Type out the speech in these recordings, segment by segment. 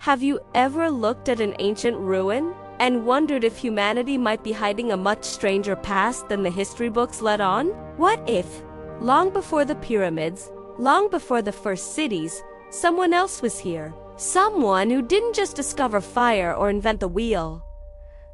Have you ever looked at an ancient ruin and wondered if humanity might be hiding a much stranger past than the history books let on? What if, long before the pyramids, long before the first cities, someone else was here? Someone who didn't just discover fire or invent the wheel.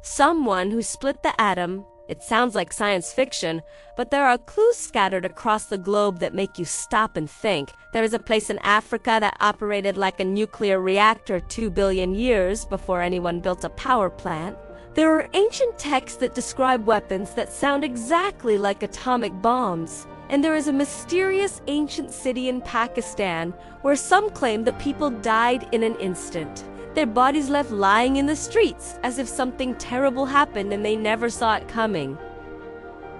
Someone who split the atom. It sounds like science fiction, but there are clues scattered across the globe that make you stop and think. There is a place in Africa that operated like a nuclear reactor 2 billion years before anyone built a power plant. There are ancient texts that describe weapons that sound exactly like atomic bombs. And there is a mysterious ancient city in Pakistan where some claim the people died in an instant. Their bodies left lying in the streets as if something terrible happened and they never saw it coming.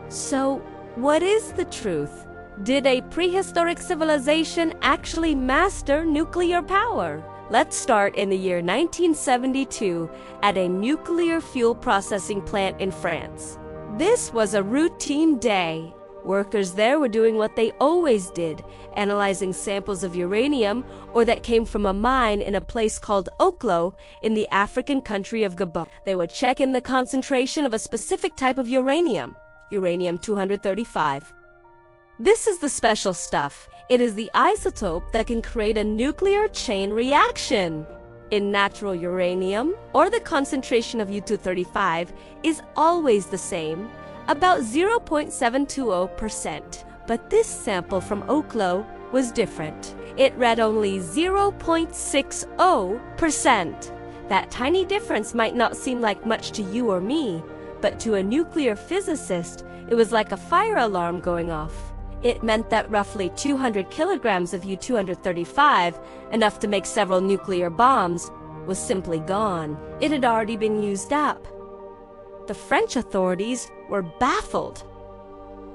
So, what is the truth? Did a prehistoric civilization actually master nuclear power? Let's start in the year 1972 at a nuclear fuel processing plant in France. This was a routine day. Workers there were doing what they always did, analyzing samples of uranium or that came from a mine in a place called Oklo in the African country of Gabon. They would check in the concentration of a specific type of uranium, uranium-235. This is the special stuff. It is the isotope that can create a nuclear chain reaction. In natural uranium, or the concentration of U-235 is always the same, about 0.720%. But this sample from Oklo was different. It read only 0.60%. That tiny difference might not seem like much to you or me, but to a nuclear physicist, it was like a fire alarm going off. It meant that roughly 200 kilograms of U-235, enough to make several nuclear bombs, was simply gone. It had already been used up. The French authorities were baffled.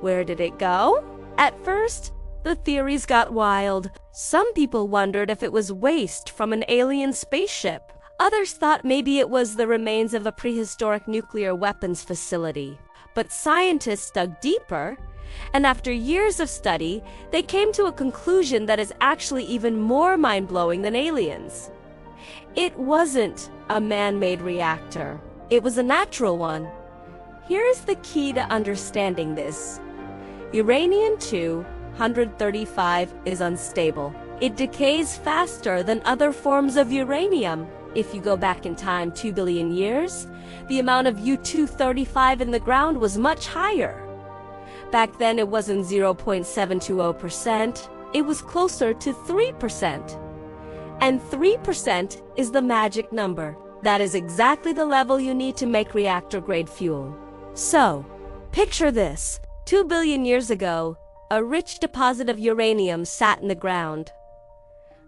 Where did it go? At first, the theories got wild. Some people wondered if it was waste from an alien spaceship. Others thought maybe it was the remains of a prehistoric nuclear weapons facility. But scientists dug deeper, and after years of study, they came to a conclusion that is actually even more mind-blowing than aliens. It wasn't a man-made reactor. It was a natural one. Here's the key to understanding this. Uranium-235 is unstable. It decays faster than other forms of uranium. If you go back in time 2 billion years, the amount of U-235 in the ground was much higher. Back then it wasn't 0.720%, it was closer to 3%. And 3% is the magic number. That is exactly the level you need to make reactor-grade fuel. So, picture this. 2 billion years ago, a rich deposit of uranium sat in the ground.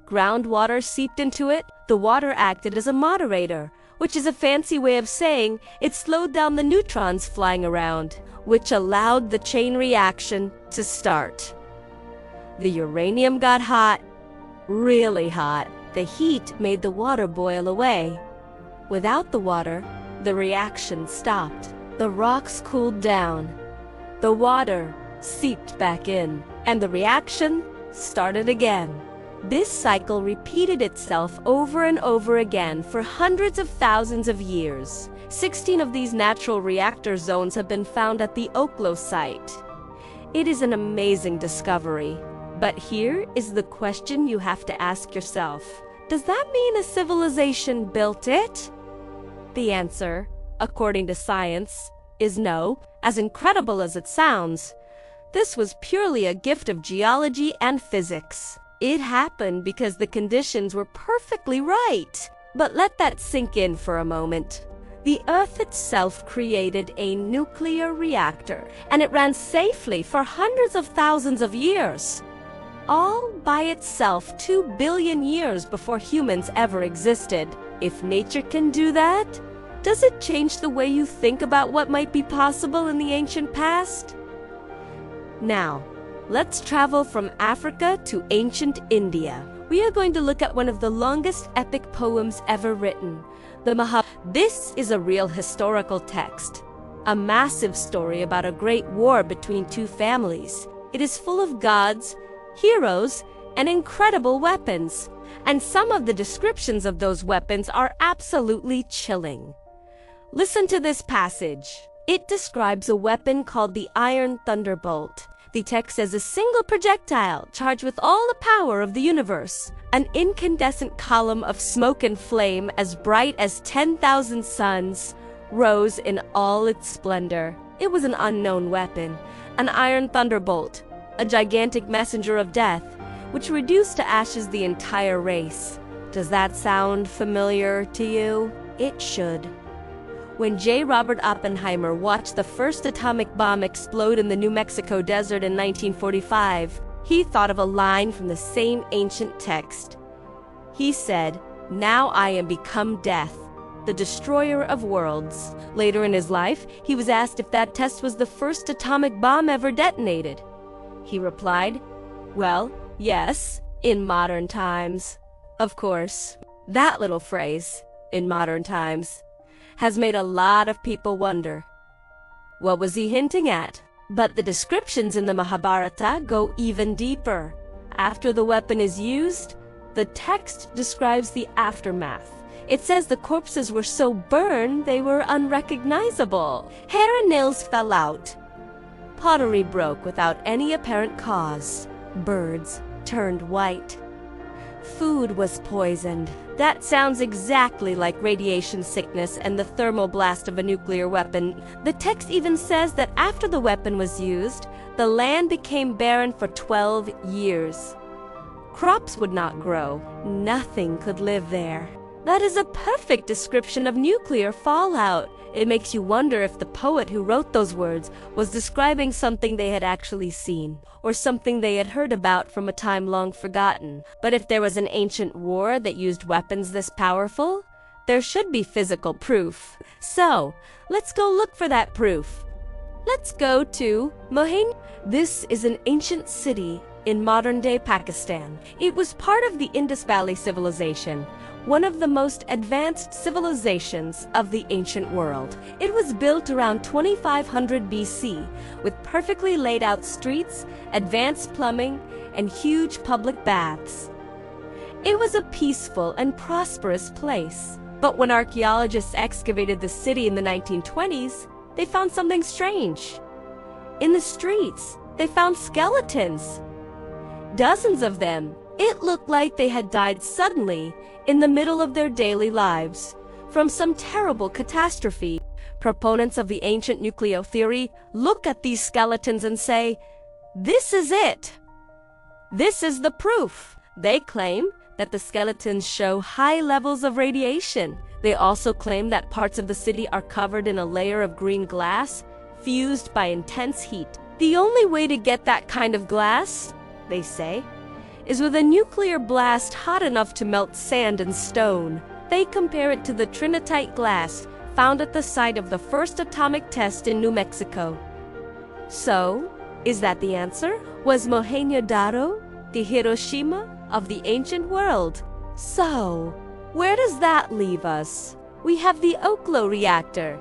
Groundwater seeped into it. The water acted as a moderator, which is a fancy way of saying it slowed down the neutrons flying around, which allowed the chain reaction to start. The uranium got hot, really hot. The heat made the water boil away. Without the water, the reaction stopped. The rocks cooled down. The water seeped back in, and the reaction started again. This cycle repeated itself over and over again for hundreds of thousands of years. 16 of these natural reactor zones have been found at the Oklo site. It is an amazing discovery. But here is the question you have to ask yourself. Does that mean a civilization built it? The answer, according to science, is no. As incredible as it sounds, this was purely a gift of geology and physics. It happened because the conditions were perfectly right. But let that sink in for a moment. The Earth itself created a nuclear reactor, and it ran safely for hundreds of thousands of years. All by itself 2 billion years before humans ever existed. If nature can do that, does it change the way you think about what might be possible in the ancient past? Now, let's travel from Africa to ancient India. We are going to look at one of the longest epic poems ever written, the Mahabharata. This is a real historical text, a massive story about a great war between two families. It is full of gods, heroes, and incredible weapons. And some of the descriptions of those weapons are absolutely chilling. Listen to this passage. It describes a weapon called the Iron Thunderbolt. The text says a single projectile charged with all the power of the universe. An incandescent column of smoke and flame as bright as 10,000 suns rose in all its splendor. It was an unknown weapon, an iron thunderbolt, a gigantic messenger of death, which reduced to ashes the entire race. Does that sound familiar to you? It should. When J. Robert Oppenheimer watched the first atomic bomb explode in the New Mexico desert in 1945, he thought of a line from the same ancient text. He said, "Now I am become death, the destroyer of worlds." Later in his life, he was asked if that test was the first atomic bomb ever detonated. He replied, "Well, yes, in modern times." Of course, that little phrase, "in modern times," has made a lot of people wonder. What was he hinting at? But the descriptions in the Mahabharata go even deeper. After the weapon is used, the text describes the aftermath. It says the corpses were so burned they were unrecognizable. Hair and nails fell out. Pottery broke without any apparent cause. Birds turned white. Food was poisoned. That sounds exactly like radiation sickness and the thermal blast of a nuclear weapon. The text even says that after the weapon was used, the land became barren for 12 years. Crops would not grow. Nothing could live there. That is a perfect description of nuclear fallout. It makes you wonder if the poet who wrote those words was describing something they had actually seen, or something they had heard about from a time long forgotten. But if there was an ancient war that used weapons this powerful, there should be physical proof. So, let's go look for that proof. Let's go to Mohenjo. This is an ancient city in modern-day Pakistan. It was part of the Indus Valley civilization, one of the most advanced civilizations of the ancient world. It was built around 2500 BC, with perfectly laid out streets, advanced plumbing, and huge public baths. It was a peaceful and prosperous place. But when archaeologists excavated the city in the 1920s, they found something strange. In the streets, they found skeletons. Dozens of them. It looked like they had died suddenly in the middle of their daily lives from some terrible catastrophe. Proponents of the ancient nuclear theory look at these skeletons and say, "This is it. This is the proof." They claim that the skeletons show high levels of radiation. They also claim that parts of the city are covered in a layer of green glass fused by intense heat. The only way to get that kind of glass, they say, is with a nuclear blast hot enough to melt sand and stone. They compare it to the trinitite glass found at the site of the first atomic test in New Mexico. So, is that the answer? Was Mohenjo-daro the Hiroshima of the ancient world? So, where does that leave us? We have the Oklo reactor,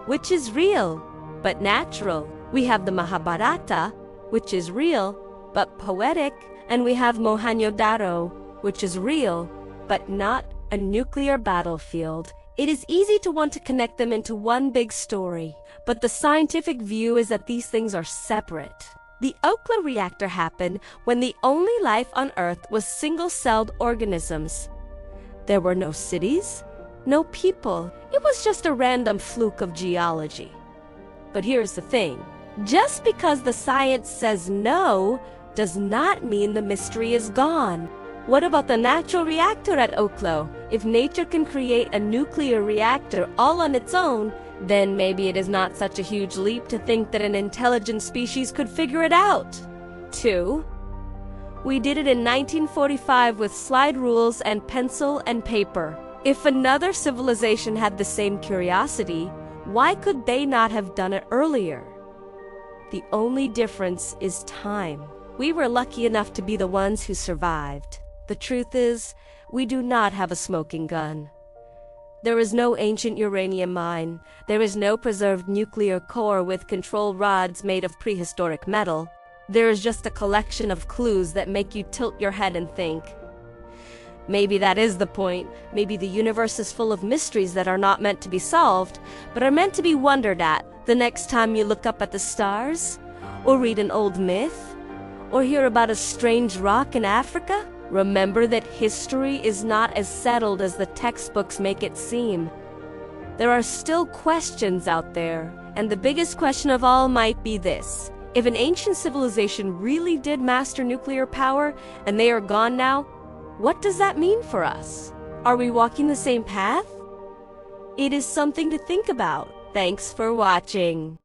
which is real, but natural. We have the Mahabharata, which is real, but poetic. And we have Mohenjo-daro, which is real, but not a nuclear battlefield. It is easy to want to connect them into one big story, but the scientific view is that these things are separate. The Oklo reactor happened when the only life on Earth was single-celled organisms. There were no cities, no people. It was just a random fluke of geology. But here's the thing. Just because the science says no, does not mean the mystery is gone. What about the natural reactor at Oklo? If nature can create a nuclear reactor all on its own, then maybe it is not such a huge leap to think that an intelligent species could figure it out. 2. We did it in 1945 with slide rules and pencil and paper. If another civilization had the same curiosity, why could they not have done it earlier? The only difference is time. We were lucky enough to be the ones who survived. The truth is, we do not have a smoking gun. There is no ancient uranium mine. There is no preserved nuclear core with control rods made of prehistoric metal. There is just a collection of clues that make you tilt your head and think, Maybe that is the point. Maybe the universe is full of mysteries that are not meant to be solved, but are meant to be wondered at the next time you look up at the stars, or read an old myth, or hear about a strange rock in Africa. Remember that history is not as settled as the textbooks make it seem. There are still questions out there, and the biggest question of all might be this. If an ancient civilization really did master nuclear power, and they are gone now, what does that mean for us? Are we walking the same path? It is something to think about. Thanks for watching.